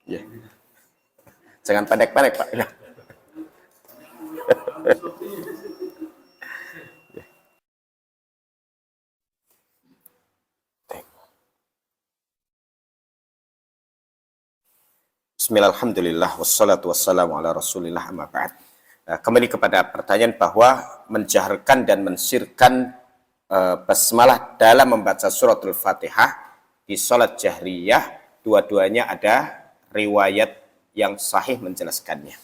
Ya. Jangan pendek-pendek, Pak. Ya. Bismillahirrahmanirrahim. Wassalatu wassalamu ala rasulillah amma ba'd. Kembali kepada pertanyaan bahwa menjaharkan dan mensirkan basmalah dalam membaca suratul Fatihah di salat jahriyah, dua-duanya ada riwayat yang sahih menjelaskannya.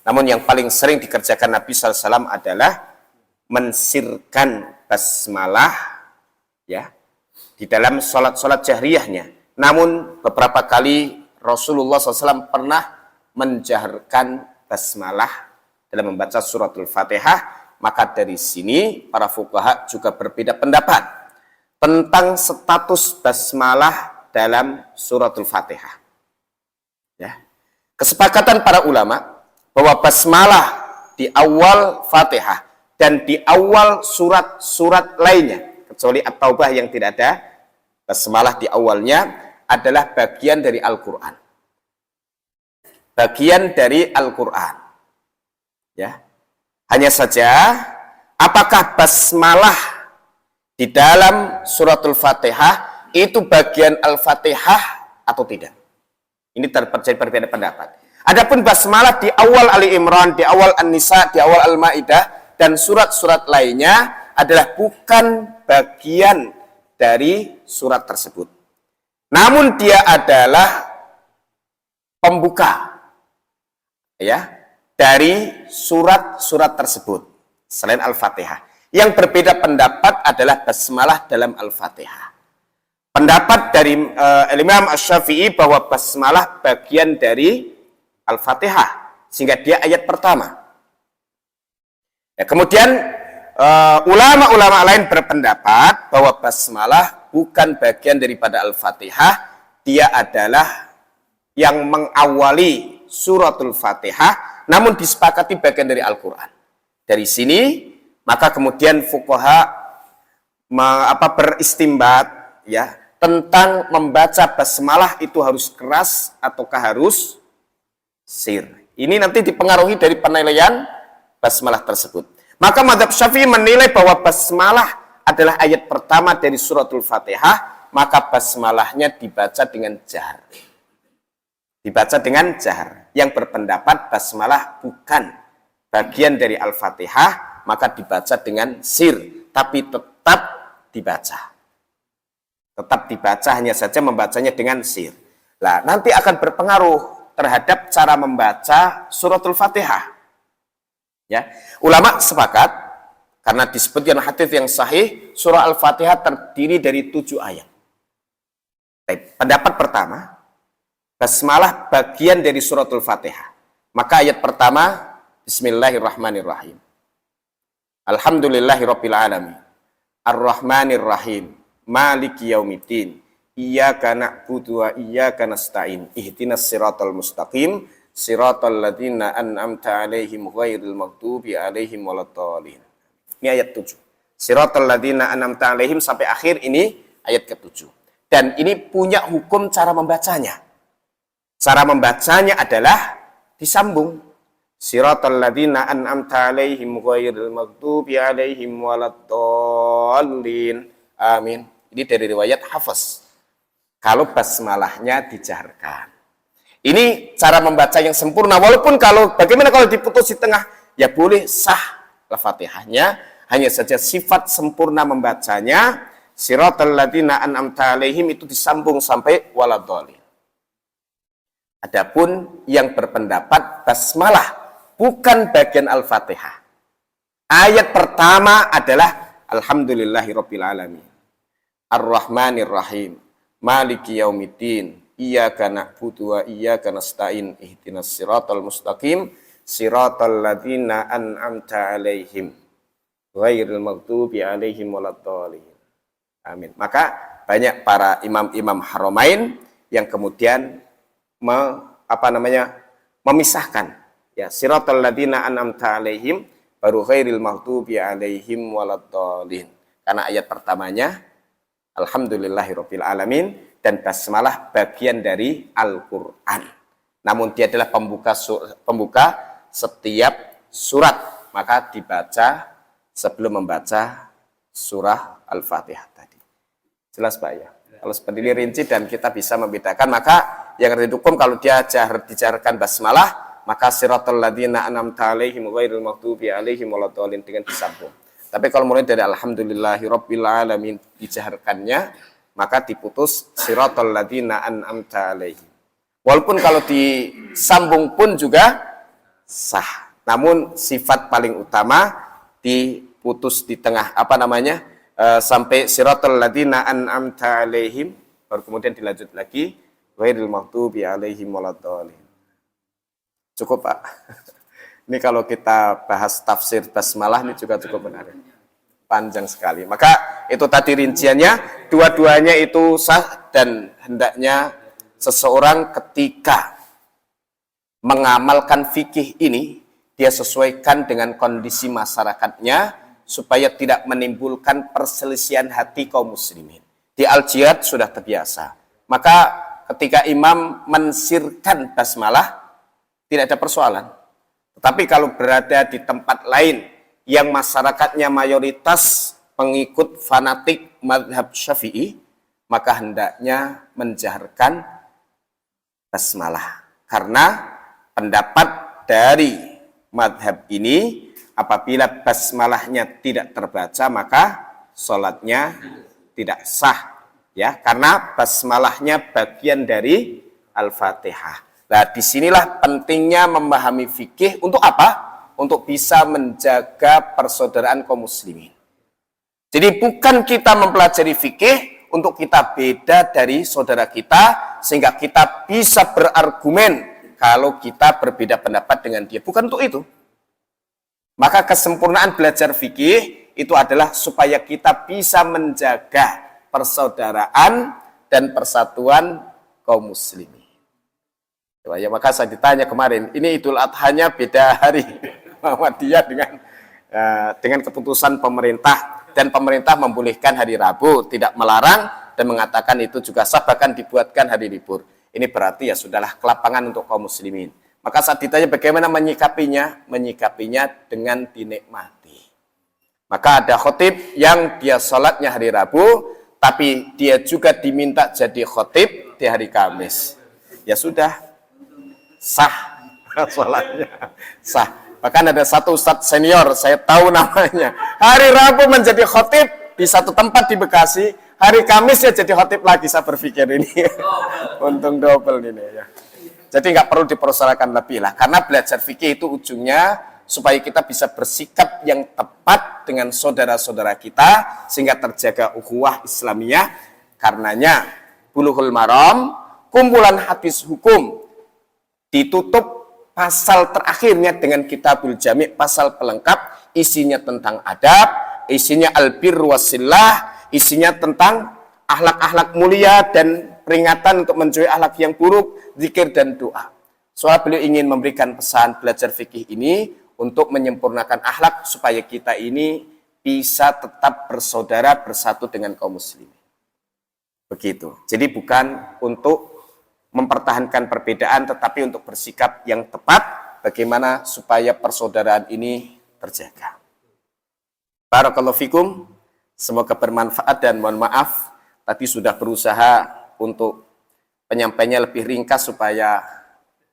Namun yang paling sering dikerjakan Nabi SAW adalah mensirkan basmalah ya di dalam salat-salat jahriyahnya. Namun beberapa kali Rasulullah SAW pernah menjaharkan basmalah dalam membaca suratul Fatihah. Maka dari sini para fuqaha juga berbeda pendapat tentang status basmalah dalam suratul Fatihah. Ya. Kesepakatan para ulama bahwa basmalah di awal Fatihah dan di awal surat-surat lainnya, kecuali At-Taubah yang tidak ada basmalah di awalnya, adalah bagian dari Al-Quran. Bagian dari Al-Quran. Ya. Hanya saja, apakah basmalah di dalam suratul Fatihah itu bagian Al-Fatihah atau tidak? Ini terjadi perbedaan pendapat. Adapun basmalah di awal Ali Imran, di awal An-Nisa, di awal Al-Maidah, dan surat-surat lainnya adalah bukan bagian dari surat tersebut. Namun dia adalah pembuka ya dari surat-surat tersebut selain Al-Fatihah. Yang berbeda pendapat adalah basmalah dalam Al-Fatihah. Pendapat dari Imam Asy-Syafi'i bahwa basmalah bagian dari Al-Fatihah, sehingga dia ayat pertama. Ya, kemudian ulama-ulama lain berpendapat bahwa basmalah bukan bagian daripada Al-Fatihah, dia adalah yang mengawali suratul Fatihah, namun disepakati bagian dari Al-Quran. Dari sini, maka kemudian fuqaha beristimbat ya tentang membaca basmalah itu harus keras ataukah harus sir. Ini nanti dipengaruhi dari penilaian basmalah tersebut. Maka mazhab Syafi'i menilai bahwa basmalah adalah ayat pertama dari suratul Fatihah, maka basmalahnya dibaca dengan jahar. Dibaca dengan jahar. Yang berpendapat basmalah bukan bagian dari Al-Fatihah, maka dibaca dengan sir, tapi tetap dibaca. Tetap dibaca, hanya saja membacanya dengan sir. Nah, nanti akan berpengaruh terhadap cara membaca suratul Fatihah. Ya, ulama sepakat karena disebutkan hadits yang sahih, surah Al-Fatihah terdiri dari 7 ayat. Baik, pendapat pertama, basmalah bagian dari suratul Fatihah. Maka ayat pertama, Bismillahirrahmanirrahim. Alhamdulillahirabbil alamin. Ar-Rahmanir-Rahim. Maliki yaumiddin. Iyyaka na'budu wa iyyaka nasta'in. Ihdinas siratal mustaqim. Siratal ladzina an'amta 'alaihim ghairil maghdubi 'alaihim waladdallin. Ini ayat 7. Siratal ladzina an'amta 'alaihim sampai akhir ini ayat ke-7. Dan ini punya hukum cara membacanya. Cara membacanya adalah disambung. Siratal ladzina an'amta 'alaihim ghairil maghdubi 'alaihim waladdallin. Amin. Ini dari riwayat Hafiz. Kalau basmalahnya dijaharkan. Ini cara membaca yang sempurna. Walaupun bagaimana kalau diputus di tengah, ya boleh sah Al-Fatihahnya. Hanya saja sifat sempurna membacanya, siratal ladzina an'amta 'alaihim itu disambung sampai waladdallin. Adapun yang berpendapat basmalah bukan bagian Al-Fatihah. Ayat pertama adalah Alhamdulillahirabbil alamin. Ar-Rahmanir-Rahim. Maliki yaumiddin. Iyyaka na'budu wa iyyaka nasta'in. Ihdinas siratal mustaqim. Siratal ladzina an'amta 'alaihim ghairil maghdubi 'alaihim waladdallin. Amin. Maka banyak para imam-imam Haramain yang kemudian memisahkan ya siratal ladzina an'amta 'alaihim baru ghairil maghdubi 'alaihim waladdallin. Karena ayat pertamanya Alhamdulillahirabbil alamin dan basmalah bagian dari Al-Qur'an. Namun dia adalah pembuka setiap surat, maka dibaca sebelum membaca surah Al-Fatihah tadi. Jelas Pak ya? Kalau seperti ini rinci dan kita bisa membedakan, maka yang didukung kalau dia dijaharkan basmalah, maka siratal ladzina an'amta 'alaihim ghairil maghdubi 'alaihim waladdallin dengan disambung. Tapi kalau mulai dari Alhamdulillahirabbil alamin dijaharkannya, maka diputus siratal ladzina an'amta 'alaihim. Walaupun kalau disambung pun juga sah. Namun sifat paling utama diputus di tengah sampai siratal ladzina an'amta 'alaihim, baru kemudian dilanjut lagi ghairil maghdubi 'alaihim waladdallin. Cukup Pak. Ini kalau kita bahas tafsir basmalah ini juga cukup menarik. Panjang sekali. Maka itu tadi rinciannya, dua-duanya itu sah dan hendaknya seseorang ketika mengamalkan fikih ini, dia sesuaikan dengan kondisi masyarakatnya supaya tidak menimbulkan perselisihan hati kaum muslimin. Di Al-Jihad sudah terbiasa. Maka ketika imam mensirkan basmalah, tidak ada persoalan. Tetapi kalau berada di tempat lain yang masyarakatnya mayoritas pengikut fanatik mazhab Syafi'i, maka hendaknya menjaharkan basmalah. Karena pendapat dari mazhab ini, apabila basmalahnya tidak terbaca, maka sholatnya tidak sah. Ya, karena basmalahnya bagian dari Al-Fatihah. Nah, disinilah pentingnya memahami fikih untuk apa? Untuk bisa menjaga persaudaraan kaum muslimin. Jadi bukan kita mempelajari fikih untuk kita beda dari saudara kita sehingga kita bisa berargumen kalau kita berbeda pendapat dengan dia. Bukan untuk itu. Maka kesempurnaan belajar fikih itu adalah supaya kita bisa menjaga persaudaraan dan persatuan kaum muslimin. Ya, maka saya ditanya kemarin, ini Idul Adhanya beda hari Muhammadiyah dengan keputusan pemerintah, dan pemerintah membolehkan hari Rabu, tidak melarang dan mengatakan itu juga sah, bahkan dibuatkan hari libur. Ini berarti ya sudahlah kelapangan untuk kaum muslimin. Maka saat ditanya bagaimana menyikapinya, menyikapinya dengan dinikmati. Maka ada khotib yang dia sholatnya hari Rabu, tapi dia juga diminta jadi khotib di hari Kamis. Ya sudah, sah sholatnya, sah. Bahkan ada satu ustadz senior, saya tahu namanya. Hari Rabu menjadi khotib di satu tempat di Bekasi, hari Kamis ya jadi khotib lagi. Saya berpikir ini untung double ini ya. Jadi nggak perlu dipersoalkan lebih lah, karena belajar fikih itu ujungnya supaya kita bisa bersikap yang tepat dengan saudara-saudara kita sehingga terjaga ukhuwah Islamiyah. Karenanya Bulughul Maram, kumpulan hadis hukum, ditutup pasal terakhirnya dengan Kitabul Jami', pasal pelengkap, isinya tentang adab, isinya albirru wassillah, isinya tentang akhlak-akhlak mulia dan peringatan untuk menjauhi akhlak yang buruk, zikir dan doa. Soalnya beliau ingin memberikan pesan belajar fikih ini untuk menyempurnakan akhlak supaya kita ini bisa tetap bersaudara bersatu dengan kaum muslimin. Begitu. Jadi bukan untuk mempertahankan perbedaan, tetapi untuk bersikap yang tepat bagaimana supaya persaudaraan ini terjaga. Barakallahu fikum. Semoga bermanfaat dan mohon maaf tadi sudah berusaha untuk penyampainya lebih ringkas supaya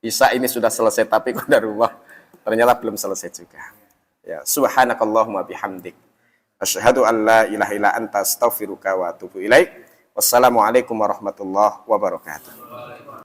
Isya ini sudah selesai, tapi qadarullah ternyata belum selesai juga. Ya, subhanakallahumma bihamdik asyhadu an la ilaha illa anta astaghfiruka wa atubu ilaik. Wassalamualaikum warahmatullahi wabarakatuh.